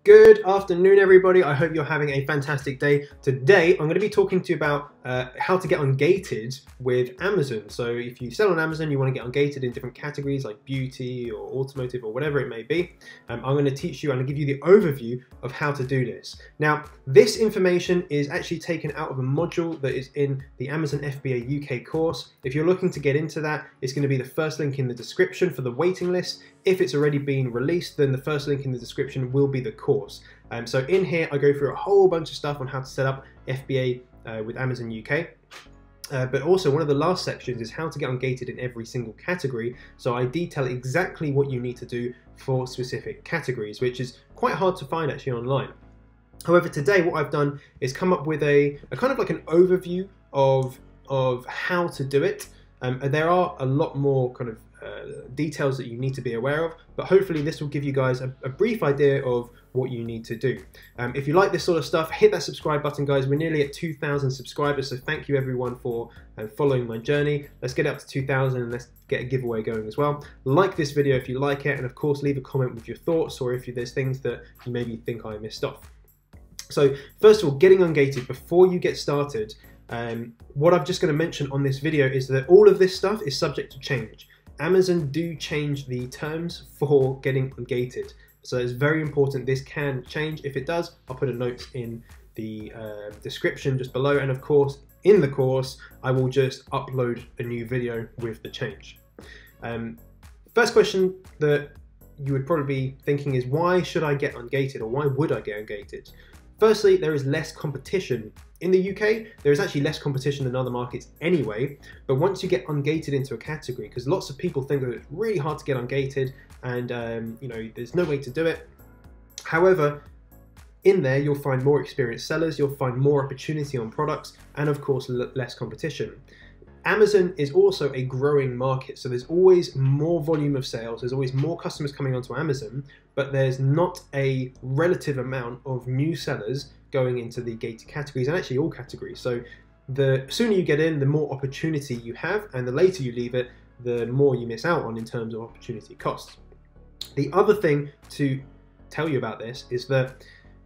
Good afternoon, everybody. I hope you're having a fantastic day. Today, I'm going to be talking to you about how to get ungated with Amazon. So if you sell on Amazon, you want to get ungated in different categories like beauty or automotive or whatever it may be. I'm going to teach you and give you the overview of how to do this. Now, this information is actually taken out of a module that is in the Amazon FBA UK course. If you're looking to get into that, it's going to be the first link in the description for the waiting list. If it's already been released, then the first link in the description will be the course. So in here, I go through a whole bunch of stuff on how to set up FBA with Amazon UK. But also one of the last sections is how to get ungated in every single category. So I detail exactly what you need to do for specific categories, which is quite hard to find actually online. However, today what I've done is come up with a kind of like an overview of how to do it. There are a lot more kind of details that you need to be aware of, but hopefully this will give you guys a brief idea of what you need to do. If you like this sort of stuff, hit that subscribe button, guys. We're nearly at 2,000 subscribers, so thank you everyone for following my journey. Let's get up to 2,000 and let's get a giveaway going as well. Like this video if you like it, and of course leave a comment with your thoughts or if there's things that you maybe think I missed off. So first of all, getting ungated. Before you get started, what I'm just going to mention on this video is that all of this stuff is subject to change. Amazon do change the terms for getting ungated, so it's very important. This can change. If it does, I'll put a note in the description just below, and of course in the course I will just upload a new video with the change. First question that you would probably be thinking is, why should I get ungated, or why would I get ungated? Firstly, there is less competition. In the UK, there is actually less competition than other markets anyway, but once you get ungated into a category, because lots of people think that it's really hard to get ungated and you know, there's no way to do it. However, in there you'll find more experienced sellers, you'll find more opportunity on products, and of course less competition. Amazon is also a growing market, so there's always more volume of sales, there's always more customers coming onto Amazon, but there's not a relative amount of new sellers going into the gated categories, and actually all categories. So the sooner you get in, the more opportunity you have, and the later you leave it, the more you miss out on in terms of opportunity costs. The other thing to tell you about this is that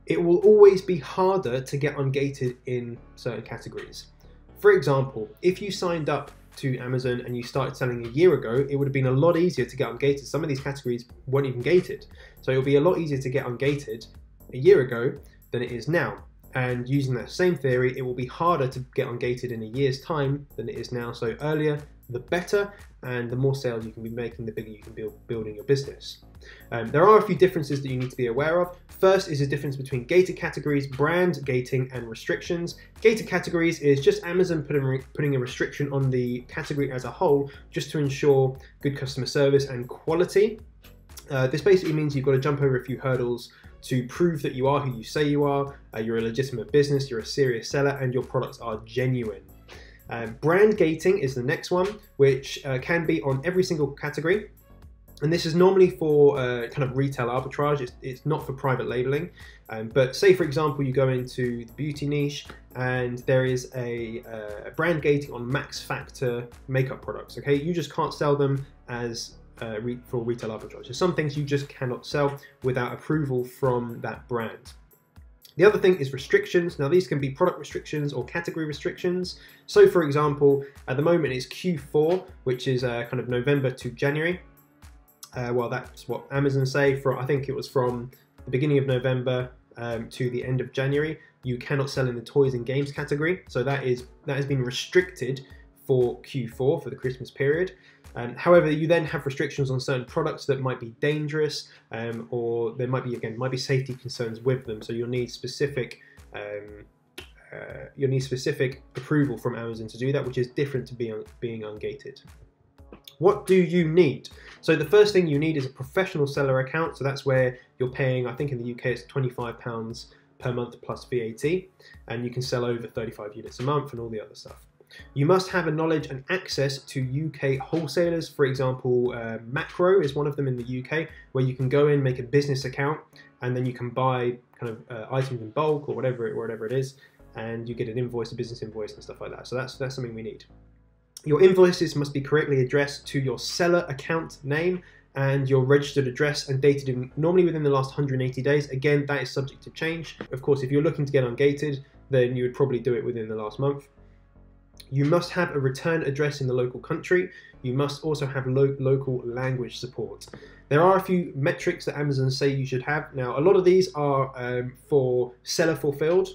it will always be harder to get ungated in certain categories. For example, if you signed up to Amazon and you started selling a year ago, it would have been a lot easier to get ungated. Some of these categories weren't even gated. So it'll be a lot easier to get ungated a year ago than it is now. And using that same theory, it will be harder to get ungated in a year's time than it is now. So earlier, the better, and the more sales you can be making, the bigger you can be building your business. There are a few differences that you need to be aware of. First is the difference between gated categories, brand gating, and restrictions. Gated categories is just Amazon putting a restriction on the category as a whole, just to ensure good customer service and quality. This basically means you've got to jump over a few hurdles to prove that you are who you say you are, you're a legitimate business, you're a serious seller, and your products are genuine. Brand gating is the next one, which can be on every single category. And this is normally for kind of retail arbitrage. It's not for private labeling. But say, for example, you go into the beauty niche and there is a brand gating on max factor makeup products. Okay, you just can't sell them as for retail arbitrage. There's some things you just cannot sell without approval from that brand. The other thing is restrictions. Now these can be product restrictions or category restrictions. So for example, at the moment it's Q4, which is kind of November to January. Well, that's what Amazon say. I think it was from the beginning of November to the end of January. You cannot sell in the toys and games category. So that has been restricted for Q4, for the Christmas period. However, you then have restrictions on certain products that might be dangerous, or there might be safety concerns with them. So you'll need specific approval from Amazon to do that, which is different to being ungated. What do you need? So the first thing you need is a professional seller account. So that's where you're paying, I think in the UK it's £25 per month plus VAT, and you can sell over 35 units a month and all the other stuff. You must have a knowledge and access to UK wholesalers. For example, Macro is one of them in the UK, where you can go in, make a business account, and then you can buy kind of items in bulk or whatever it is, and you get an invoice, a business invoice and stuff like that. So that's something we need. Your invoices must be correctly addressed to your seller account name and your registered address and dated normally within the last 180 days. Again, that is subject to change. Of course, if you're looking to get ungated, then you would probably do it within the last month. You must have a return address in the local country. You must also have local language support. There are a few metrics that Amazon say you should have. Now, a lot of these are for seller fulfilled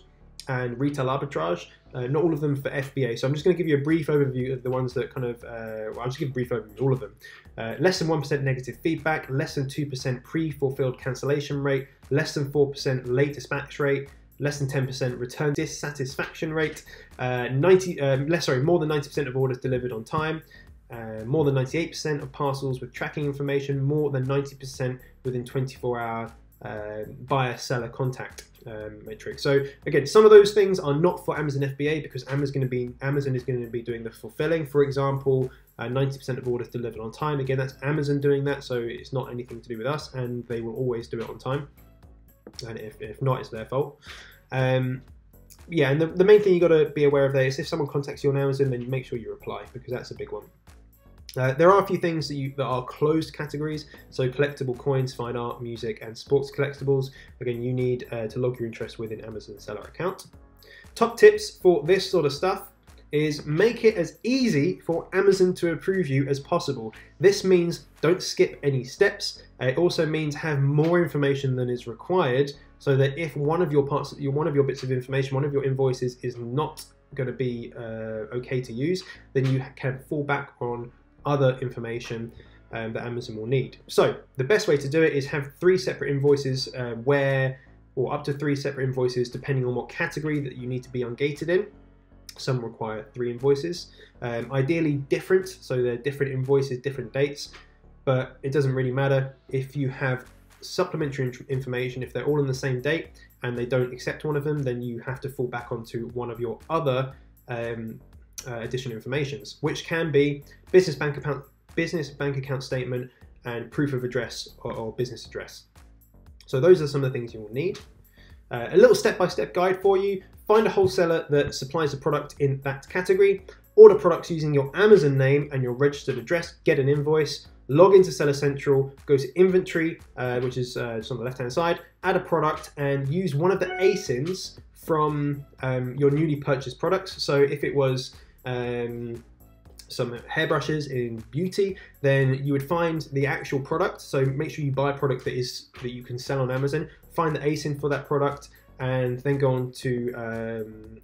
and retail arbitrage, not all of them for FBA. So I'm just going to give you a brief overview of the ones that kind of, well, I'll just give a brief overview of all of them. Less than 1% negative feedback, less than 2% pre-fulfilled cancellation rate, less than 4% late dispatch rate, less than 10% return dissatisfaction rate, more than 90% of orders delivered on time, more than 98% of parcels with tracking information, more than 90% within 24-hour buyer-seller contact metric. So again, some of those things are not for Amazon FBA because Amazon is going to be doing the fulfilling. For example, 90% of orders delivered on time. Again, that's Amazon doing that, so it's not anything to do with us, and they will always do it on time. And if not, it's their fault. Yeah, and the main thing you got to be aware of there is if someone contacts you on Amazon, then you make sure you reply, because that's a big one. There are a few things that are closed categories, so collectible coins, fine art, music, and sports collectibles. Again, you need to log your interest with an Amazon seller account. Top tips for this sort of stuff is make it as easy for Amazon to approve you as possible. This means don't skip any steps. It also means have more information than is required, so that if one of your bits of information, one of your invoices is not going to be okay to use, then you can fall back on other information that Amazon will need. So the best way to do it is have 3 separate invoices or up to 3 separate invoices depending on what category that you need to be ungated in. Some require 3 invoices. Ideally different, so they're different invoices, different dates, but it doesn't really matter. If you have supplementary information, if they're all on the same date and they don't accept one of them, then you have to fall back onto one of your other additional informations, which can be business bank account statement and proof of address or business address. So those are some of the things you will need. A little step-by-step guide for you. Find a wholesaler that supplies a product in that category. Order products using your Amazon name and your registered address. Get an invoice. Log into Seller Central. Go to Inventory, which is just on the left-hand side. Add a product and use one of the ASINs from your newly purchased products. So if it was some hairbrushes in beauty, then you would find the actual product. So make sure you buy a product that you can sell on Amazon. Find the ASIN for that product, and then go on to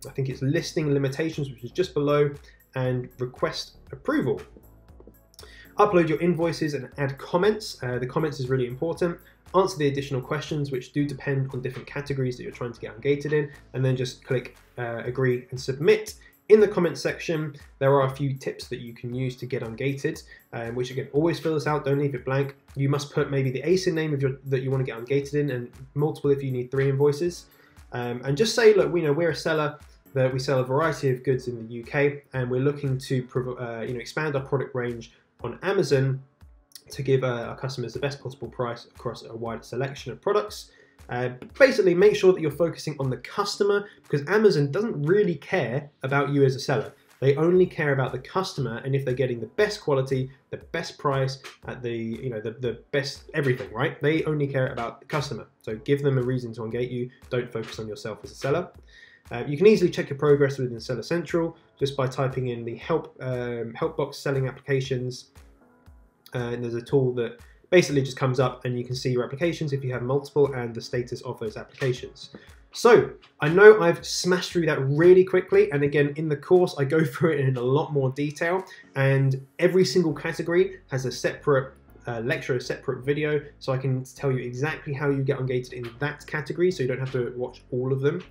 I think it's listing limitations, which is just below, and request approval. Upload your invoices and add comments. The comments is really important. Answer the additional questions, which do depend on different categories that you're trying to get ungated in, and then just click agree and submit. In the comments section, there are a few tips that you can use to get ungated, which again, always fill this out, don't leave it blank. You must put maybe the ASIN name of that you want to get ungated in, and multiple if you need 3 invoices. And just say, look, we're a seller that we sell a variety of goods in the UK, and we're looking to expand our product range on Amazon to give our customers the best possible price across a wide selection of products. Basically, make sure that you're focusing on the customer, because Amazon doesn't really care about you as a seller. They only care about the customer, and if they're getting the best quality, the best price, at the best everything, right? They only care about the customer. So give them a reason to ungate you. Don't focus on yourself as a seller. You can easily check your progress within Seller Central just by typing in the help box selling applications. And there's a tool that basically just comes up and you can see your applications if you have multiple and the status of those applications. So I know I've smashed through that really quickly, and again in the course I go through it in a lot more detail, and every single category has a separate lecture, a separate video, so I can tell you exactly how you get ungated in that category, so you don't have to watch all of them.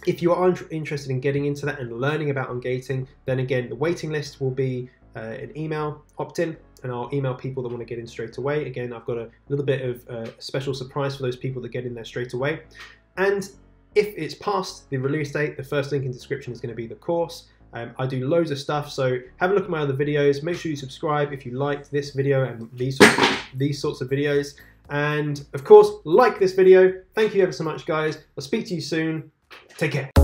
If you are interested in getting into that and learning about ungating, then again the waiting list will be an email opt-in, and I'll email people that want to get in straight away. Again, I've got a little bit of a special surprise for those people that get in there straight away. And if it's past the release date, the first link in the description is going to be the course. I do loads of stuff, so have a look at my other videos. Make sure you subscribe if you liked this video and these sorts of videos. And of course, like this video. Thank you ever so much, guys. I'll speak to you soon. Take care.